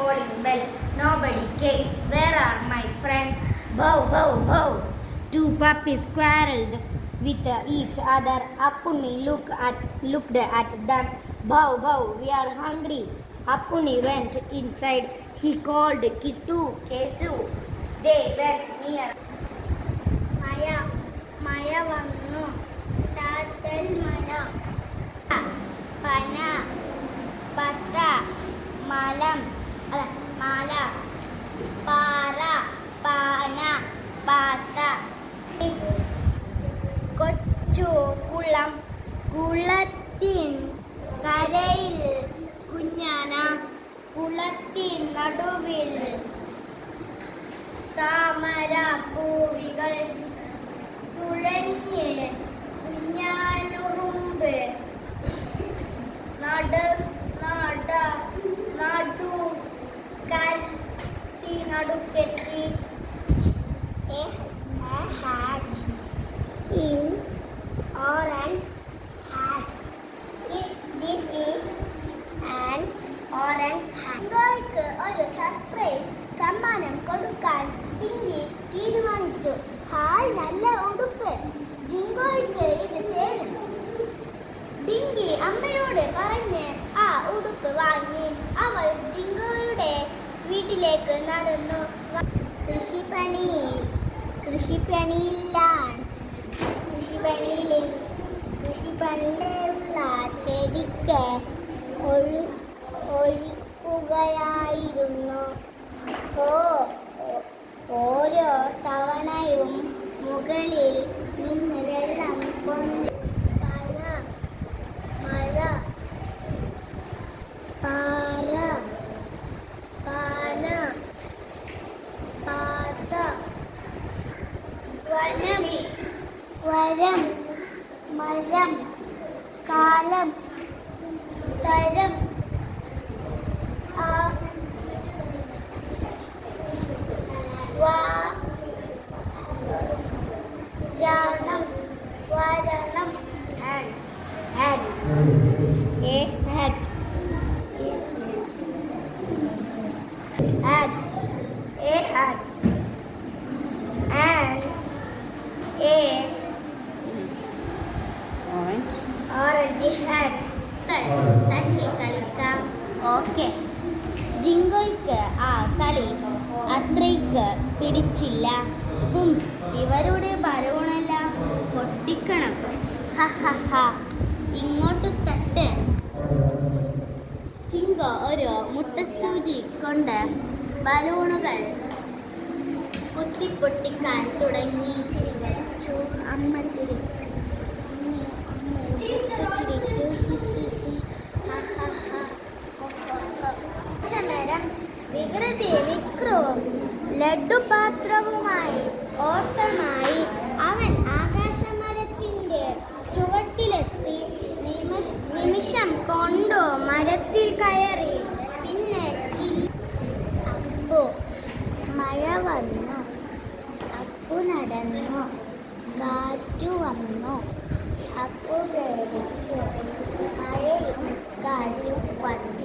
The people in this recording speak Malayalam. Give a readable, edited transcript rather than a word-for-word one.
calling bell. Nobody came. Where are my friends? Bow, bow, bow. Two puppies quarreled with each other. Appuni looked at them. Bow, bow, we are hungry. Appuni went inside. He called Kittu, Kesu. They went near. മഴ വന്നു, ചാറ്റൽ മഴ. പന, പത്ത, മലം മാല, പാറ, പാന, പാത്ത. കൊച്ചു കുളം, കുളത്തിൻ കരയിൽ കുഞ്ഞാന, കുളത്തിൻ നടുവിൽ താമര പൂവികൾ, തുഴഞ്ഞ് കുഞ്ഞാനുറുമ്പ്, നടു കത്തി നടുക്കെത്തി. A hat in orange hat. This is an orange hat. നിങ്ങൾക്ക് ഒരു സർപ്രൈസ് സമ്മാനം കൊടുക്കാൻ ടിങ്കി തീരുമാനിച്ചു. ഹായ്, നല്ല ഉടുപ്പ്, ജിങ്കോയ്ക്ക് ഇത് ചേരും. ടിങ്കി അമ്മയോട് പറഞ്ഞ് ആ ഉടുപ്പ് വാങ്ങി അവൾ ജിങ്കോയുടെ വീട്ടിലേക്ക് നടന്നു. കൃഷിപ്പണിയിലുള്ള ചെടിക്ക് ഒഴിക്കുകയായിരുന്നു. ഓരോ തവണയും മുകളിൽ നിന്ന് വെള്ളം കൊണ്ട് മഴ, പാറ, പാന, പാത, വരം, മരം, കാലം, തരം, വരണം, hat. A hat. Hat. A hat. And a orange hat. തട്ടി കളിക്കാം. ഓക്കെ. ജിങ്കോയ്ക്ക് ആ കളി അത്രയ്ക്ക് പിടിച്ചില്ല. ഇവരുടെ ബലൂണെല്ലാം പൊട്ടിക്കണം. ഇങ്ങോട്ട് തട്ട്. ജിങ്കോ ഒരു മുട്ടസൂചി കൊണ്ട് ബലൂണുകൾ പൊട്ടിക്കാൻ തുടങ്ങി. ചിരിച്ചു, അമ്മ ചിരിച്ചു, ചിരിച്ചു. വികൃതി വിക്രവും ലഡ്ഡുപാത്രവുമായി ഓട്ടമായി അവൻ ആകാശമരത്തിൻ്റെ ചുവട്ടിലെത്തി. നിമിഷം കൊണ്ടു മരത്തിൽ കയറി. പിന്നെ അപ്പു മഴ വന്നു, അപ്പു നടന്നു. കാറ്റു വന്നു, അപ്പു പേടിച്ചു. മഴയും കാറ്റും വന്നു.